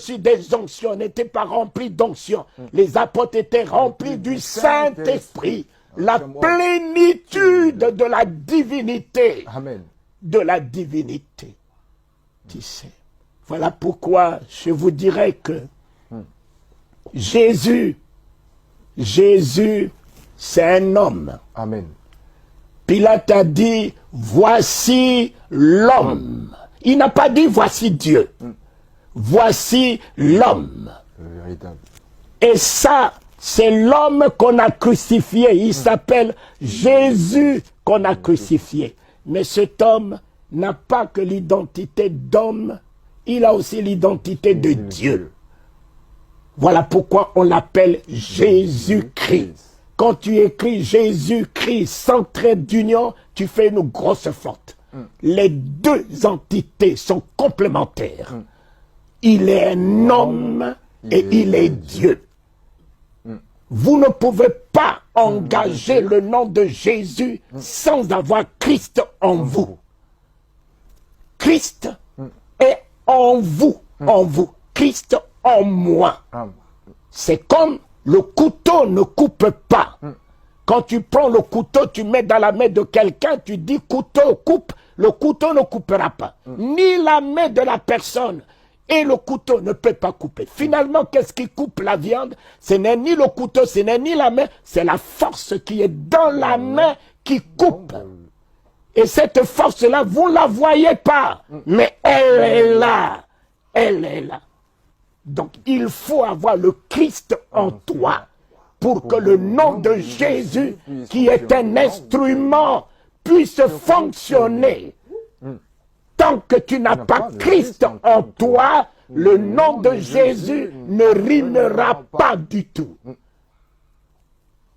reçu des onctions, n'étaient pas remplis d'onctions. Les apôtres étaient remplis du Saint-Esprit. La plénitude de la divinité. Amen. De la divinité. Tu sais. Voilà pourquoi je vous dirais que Jésus, c'est un homme. Amen. Pilate a dit, voici l'homme. Il n'a pas dit, voici Dieu. Voici l'homme. Le véritable. Et ça, c'est l'homme qu'on a crucifié. Il s'appelle Jésus qu'on a crucifié. Mais cet homme n'a pas que l'identité d'homme, il a aussi l'identité de Dieu. Voilà pourquoi on l'appelle Jésus-Christ. Quand tu écris Jésus-Christ sans trait d'union, tu fais une grosse faute. Les deux entités sont complémentaires. Il est un homme et il est Dieu. Vous ne pouvez pas engager le nom de Jésus sans avoir Christ en vous. Christ est en vous, Christ en moi. C'est comme le couteau ne coupe pas. Quand tu prends le couteau, tu mets dans la main de quelqu'un, tu dis couteau coupe, le couteau ne coupera pas. Ni la main de la personne et le couteau ne peut pas couper. Finalement, qu'est-ce qui coupe la viande? Ce n'est ni le couteau, ce n'est ni la main, c'est la force qui est dans la main qui coupe. Et cette force-là, vous ne la voyez pas, mais elle est là. Elle est là. Donc, il faut avoir le Christ en toi pour que le nom de Jésus, qui est un instrument, puisse fonctionner. Tant que tu n'as pas Christ en toi, le nom de Jésus ne rimera pas du tout.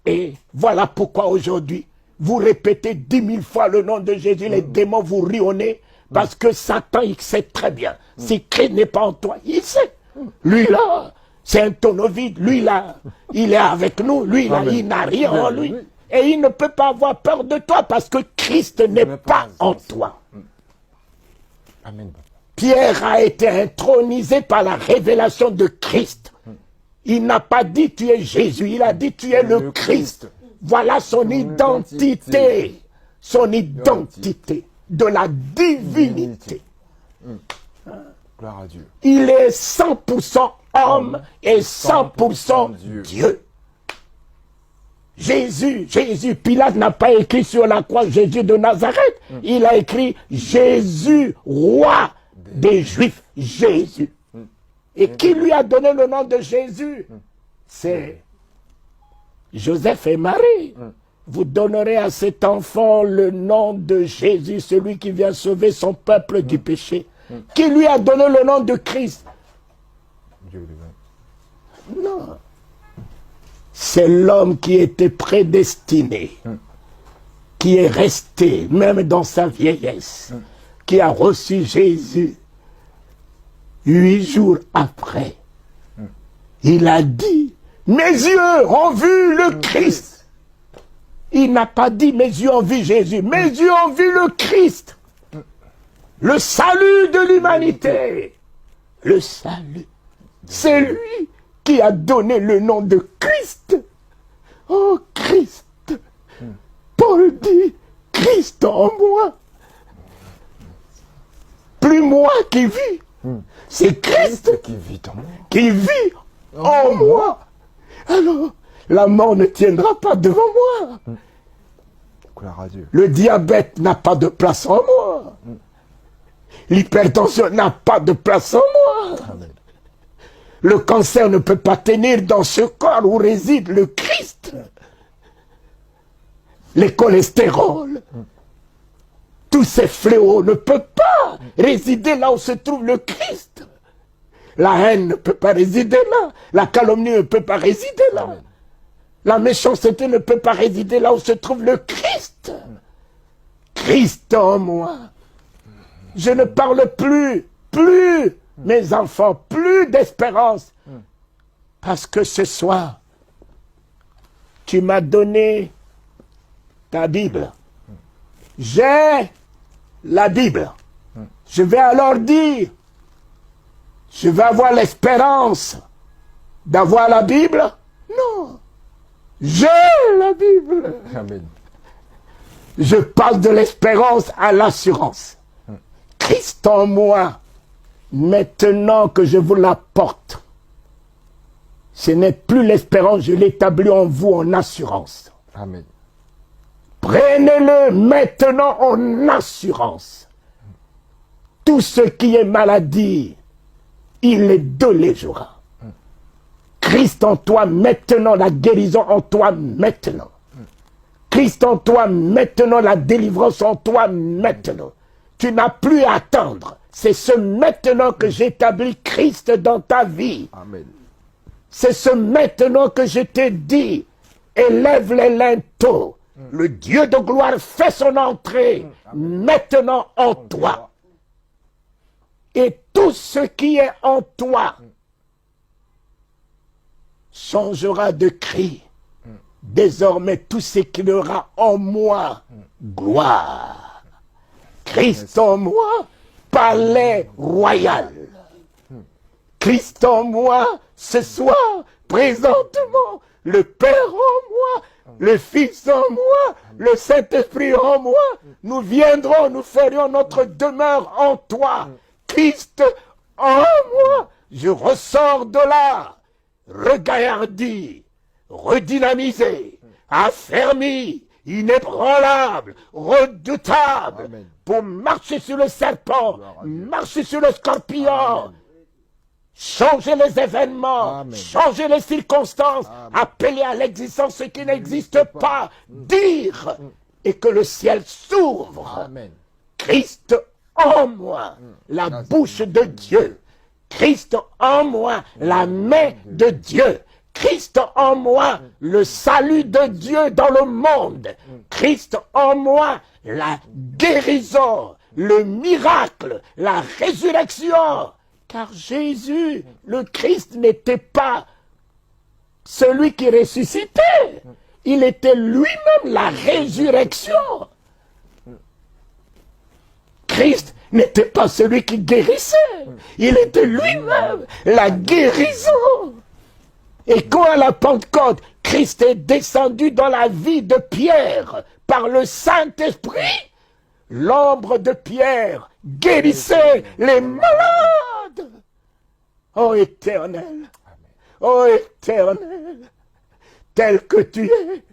Et voilà pourquoi aujourd'hui, vous répétez 10 000 fois le nom de Jésus, les démons vous rionnez, parce que Satan, il sait très bien. Si Christ n'est pas en toi, il sait. Lui là, c'est un tonneau vide. Lui là, il est avec nous. Lui là, il n'a rien en lui. Et il ne peut pas avoir peur de toi parce que Christ n'est pas en toi. Amen. Pierre a été intronisé par la révélation de Christ. Il n'a pas dit tu es Jésus, il a dit tu es le Christ. Voilà son identité. Son identité de la divinité. Gloire à Dieu. Il est 100% homme et 100% Dieu. Jésus, Pilate n'a pas écrit sur la croix Jésus de Nazareth. Il a écrit Jésus, roi des Juifs. Jésus. Et qui lui a donné le nom de Jésus? C'est Joseph et Marie. Vous donnerez à cet enfant le nom de Jésus, celui qui vient sauver son peuple du péché. Qui lui a donné le nom de Christ? Dieu lui-même. Non. C'est l'homme qui était prédestiné, qui est resté, même dans sa vieillesse, qui a reçu Jésus 8 jours après. Il a dit, mes yeux ont vu le Christ. Il n'a pas dit, mes yeux ont vu Jésus, mes yeux ont vu le Christ. Le salut de l'humanité. Le salut. C'est lui qui a donné le nom de Christ. Oh Christ. Paul dit, Christ en moi. Plus moi qui vis. C'est Christ qui vit en moi. Alors, la mort ne tiendra pas devant moi. Gloire à Dieu. Le diabète n'a pas de place en moi. L'hypertension n'a pas de place en moi. Amen. Le cancer ne peut pas tenir dans ce corps où réside le Christ. Les cholestérols, tous ces fléaux ne peuvent pas résider là où se trouve le Christ. La haine ne peut pas résider là. La calomnie ne peut pas résider là. Amen. La méchanceté ne peut pas résider là où se trouve le Christ. Christ en moi. Je ne parle plus, mes enfants, plus d'espérance. Parce que ce soir, tu m'as donné ta Bible. J'ai la Bible. Je vais alors dire, Je vais avoir l'espérance d'avoir la Bible? Non. J'ai la Bible. Amen. Je passe de l'espérance à l'assurance. Christ en moi, maintenant que je vous l'apporte, ce n'est plus l'espérance, je l'établis en vous en assurance. Amen. Prenez-le maintenant en assurance. Tout ce qui est maladie, il les déléguera. Christ en toi maintenant, la guérison en toi maintenant. Christ en toi maintenant, la délivrance en toi maintenant. Tu n'as plus à attendre. C'est ce maintenant que j'établis Christ dans ta vie. Amen. C'est ce maintenant que je t'ai dit. Élève les linteaux. Le Dieu de gloire fait son entrée maintenant en toi. Et tout ce qui est en toi changera de cri. Désormais, tout ce qu'il y aura en moi, gloire. Christ en moi, palais royal. Christ en moi, ce soir, présentement, le Père en moi, le Fils en moi, le Saint-Esprit en moi, nous viendrons, nous ferions notre demeure en toi. Christ en moi, je ressors de là, regaillardi, redynamisé, affermi, inébranlable, redoutable, Amen. pour marcher sur le serpent, marcher sur le scorpion, Amen. changer les événements, Amen. changer les circonstances, Amen. appeler à l'existence ce qui n'existe pas, dire, et que le ciel s'ouvre. Amen. Christ en moi, la bouche de Dieu. Christ en moi, la main de Dieu. Christ en moi, le salut de Dieu dans le monde. Christ en moi, la guérison, le miracle, la résurrection. Car Jésus, le Christ, n'était pas celui qui ressuscitait. Il était lui-même la résurrection. Christ n'était pas celui qui guérissait. Il était lui-même la guérison. Et quand à la Pentecôte, Christ est descendu dans la vie de Pierre par le Saint-Esprit, l'ombre de Pierre guérissait les malades. Ô Éternel, ô Éternel, tel que tu es,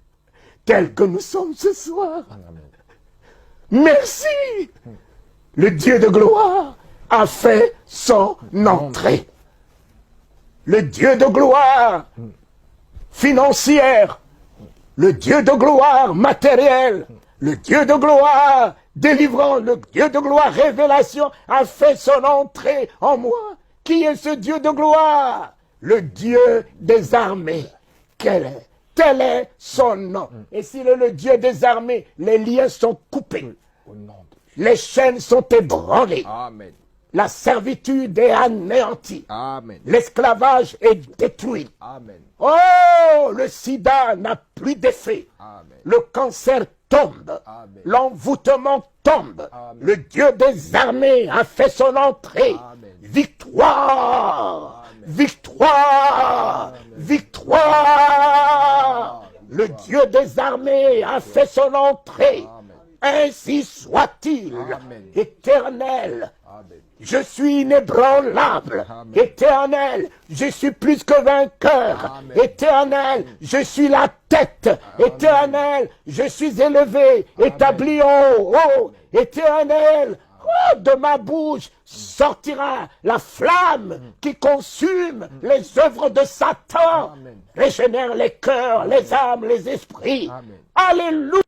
tel que nous sommes ce soir. Merci. Le Dieu de gloire a fait son entrée. Le Dieu de gloire financière, le Dieu de gloire matériel, le Dieu de gloire délivrant, le Dieu de gloire révélation a fait son entrée en moi. Qui est ce Dieu de gloire? Le Dieu des armées. Quel est? Tel est son nom. Et s'il est le Dieu des armées, les liens sont coupés. Au nom de Les chaînes sont ébranlées. Amen. La servitude est anéantie. Amen. L'esclavage est détruit. Amen. Oh, le sida n'a plus d'effet. Amen. Le cancer tombe. Amen. L'envoûtement tombe. Amen. Le Dieu des armées a fait son entrée. Amen. Victoire. Amen. Victoire. Amen. Victoire. Le Victoire. Dieu des armées a fait son entrée. Amen. Ainsi soit-il. Amen. Éternel. Amen. Je suis inébranlable. Amen. Éternel, je suis plus que vainqueur. Amen. Éternel, je suis la tête. Éternel, je suis élevé, établi en haut. Éternel, oh, de ma bouche sortira la flamme qui consume les œuvres de Satan. Amen. Régénère les cœurs, les âmes, les esprits. Amen. Alléluia.